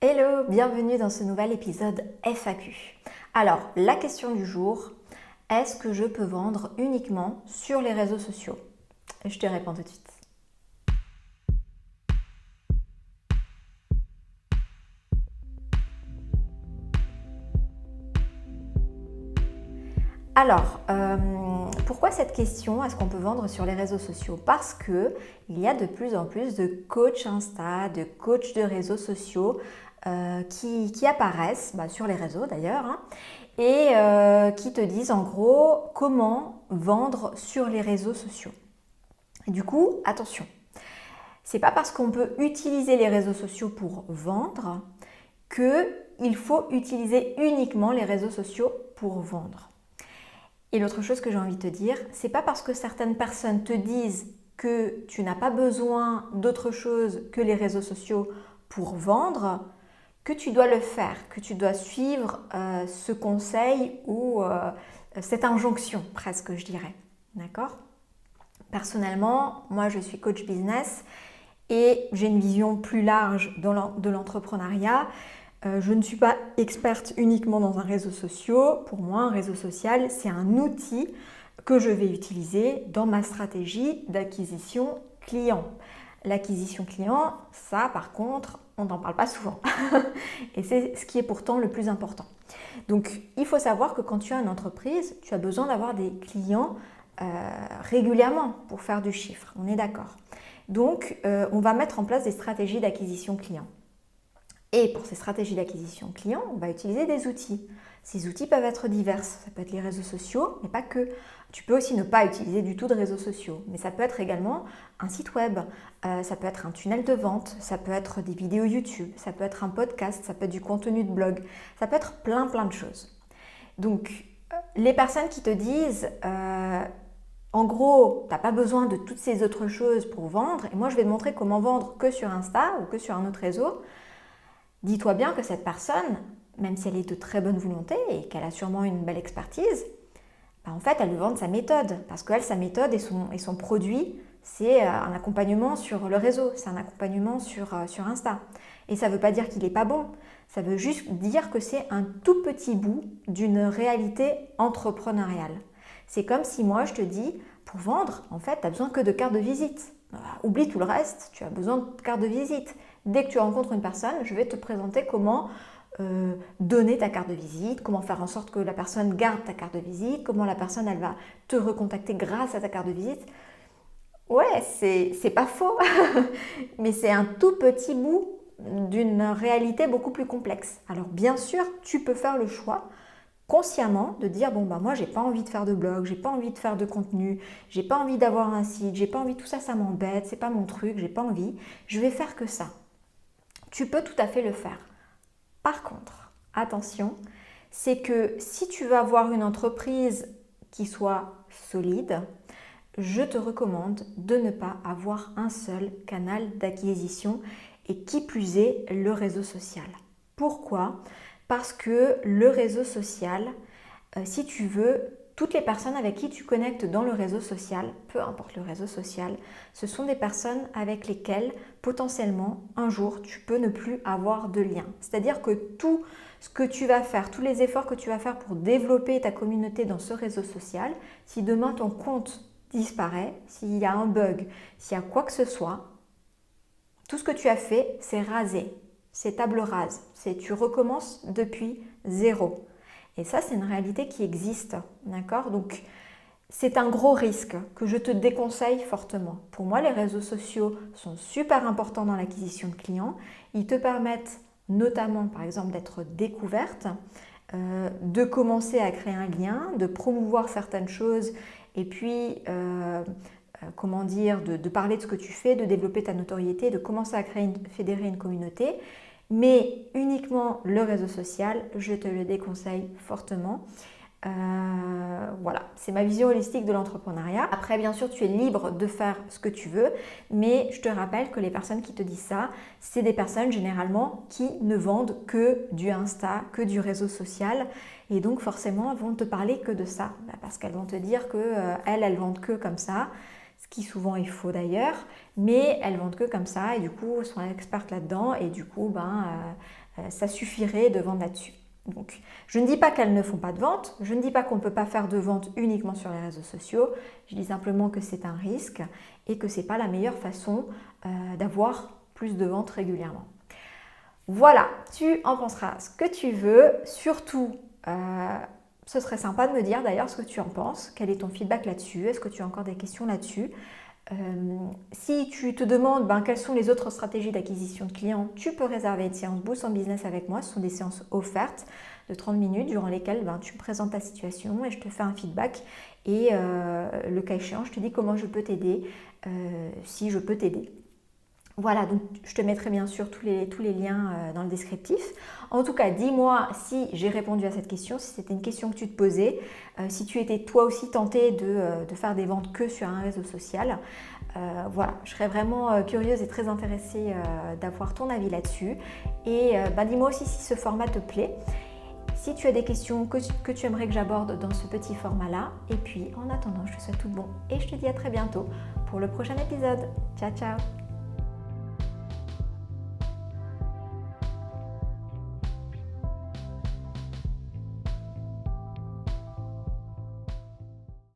Hello, bienvenue dans ce nouvel épisode FAQ. Alors, la question du jour, est-ce que je peux vendre uniquement sur les réseaux sociaux? Je te réponds tout de suite. Alors, pourquoi cette question, est-ce qu'on peut vendre sur les réseaux sociaux? Parce que il y a de plus en plus de coachs Insta, de coachs de réseaux sociaux qui apparaissent, sur les réseaux d'ailleurs, et qui te disent en gros comment vendre sur les réseaux sociaux. Et du coup, attention, c'est pas parce qu'on peut utiliser les réseaux sociaux pour vendre qu'il faut utiliser uniquement les réseaux sociaux pour vendre. Et l'autre chose que j'ai envie de te dire, c'est pas parce que certaines personnes te disent que tu n'as pas besoin d'autre chose que les réseaux sociaux pour vendre que tu dois le faire, que tu dois suivre ce conseil ou cette injonction presque, je dirais. D'accord? Personnellement, moi je suis coach business et j'ai une vision plus large de l'entrepreneuriat. Je ne suis pas experte uniquement dans un réseau social. Pour moi, un réseau social, c'est un outil que je vais utiliser dans ma stratégie d'acquisition client. L'acquisition client, ça par contre, on n'en parle pas souvent. Et c'est ce qui est pourtant le plus important. Donc, il faut savoir que quand tu as une entreprise, tu as besoin d'avoir des clients régulièrement pour faire du chiffre. On est d'accord. Donc, on va mettre en place des stratégies d'acquisition client. Et pour ces stratégies d'acquisition client, on va utiliser des outils. Ces outils peuvent être divers. Ça peut être les réseaux sociaux, mais pas que. Tu peux aussi ne pas utiliser du tout de réseaux sociaux. Mais ça peut être également un site web, ça peut être un tunnel de vente, ça peut être des vidéos YouTube, ça peut être un podcast, ça peut être du contenu de blog, ça peut être plein de choses. Donc, les personnes qui te disent en gros, tu n'as pas besoin de toutes ces autres choses pour vendre, et moi je vais te montrer comment vendre que sur Insta ou que sur un autre réseau. Dis-toi bien que cette personne, même si elle est de très bonne volonté et qu'elle a sûrement une belle expertise, en fait, elle lui vend sa méthode. Parce qu'elle, sa méthode et son produit, c'est un accompagnement sur le réseau, c'est un accompagnement sur Insta. Et ça ne veut pas dire qu'il n'est pas bon, ça veut juste dire que c'est un tout petit bout d'une réalité entrepreneuriale. C'est comme si moi, je te dis, pour vendre, en fait, tu n'as besoin que de carte de visite. Oublie tout le reste, tu as besoin de carte de visite. Dès que tu rencontres une personne, je vais te présenter comment donner ta carte de visite, comment faire en sorte que la personne garde ta carte de visite, comment la personne elle va te recontacter grâce à ta carte de visite. Ouais, c'est pas faux, mais c'est un tout petit bout d'une réalité beaucoup plus complexe. Alors bien sûr, tu peux faire le choix consciemment de dire moi j'ai pas envie de faire de blog, j'ai pas envie de faire de contenu, j'ai pas envie d'avoir un site, j'ai pas envie, tout ça ça m'embête, c'est pas mon truc, j'ai pas envie, je vais faire que ça. Tu peux tout à fait le faire. Par contre, attention, c'est que si tu veux avoir une entreprise qui soit solide, je te recommande de ne pas avoir un seul canal d'acquisition et qui plus est le réseau social. Pourquoi? Parce que le réseau social, si tu veux, toutes les personnes avec qui tu connectes dans le réseau social, peu importe le réseau social, ce sont des personnes avec lesquelles potentiellement un jour tu peux ne plus avoir de lien. C'est-à-dire que tout ce que tu vas faire, tous les efforts que tu vas faire pour développer ta communauté dans ce réseau social, si demain ton compte disparaît, s'il y a un bug, s'il y a quoi que ce soit, tout ce que tu as fait, c'est rasé, c'est table rase, tu recommences depuis zéro. Et ça, c'est une réalité qui existe, d'accord? Donc, c'est un gros risque que je te déconseille fortement. Pour moi, les réseaux sociaux sont super importants dans l'acquisition de clients. Ils te permettent notamment, par exemple, d'être découverte, de commencer à créer un lien, de promouvoir certaines choses et puis, de parler de ce que tu fais, de développer ta notoriété, de commencer à fédérer une communauté. Mais uniquement le réseau social, je te le déconseille fortement. Voilà, c'est ma vision holistique de l'entrepreneuriat. Après, bien sûr, tu es libre de faire ce que tu veux, mais je te rappelle que les personnes qui te disent ça, c'est des personnes généralement qui ne vendent que du Insta, que du réseau social. Et donc, forcément, elles vont te parler que de ça, parce qu'elles vont te dire qu'elles vendent que comme ça. Ce qui souvent est faux d'ailleurs, mais elles vendent que comme ça et du coup elles sont expertes là-dedans et du coup ça suffirait de vendre là-dessus. Donc, je ne dis pas qu'elles ne font pas de vente, je ne dis pas qu'on ne peut pas faire de vente uniquement sur les réseaux sociaux, je dis simplement que c'est un risque et que ce n'est pas la meilleure façon d'avoir plus de ventes régulièrement. Voilà, tu en penseras ce que tu veux, surtout ce serait sympa de me dire d'ailleurs ce que tu en penses, quel est ton feedback là-dessus, est-ce que tu as encore des questions là-dessus. Si tu te demandes quelles sont les autres stratégies d'acquisition de clients, tu peux réserver une séance Boost en Business avec moi. Ce sont des séances offertes de 30 minutes durant lesquelles tu me présentes ta situation et je te fais un feedback et le cas échéant, je te dis comment je peux t'aider, si je peux t'aider. Voilà, donc je te mettrai bien sûr tous les liens dans le descriptif. En tout cas, dis-moi si j'ai répondu à cette question, si c'était une question que tu te posais, si tu étais toi aussi tenté de faire des ventes que sur un réseau social. Voilà, je serais vraiment curieuse et très intéressée d'avoir ton avis là-dessus. Et dis-moi aussi si ce format te plaît. Si tu as des questions que tu aimerais que j'aborde dans ce petit format-là. Et puis, en attendant, je te souhaite tout bon et je te dis à très bientôt pour le prochain épisode. Ciao, ciao!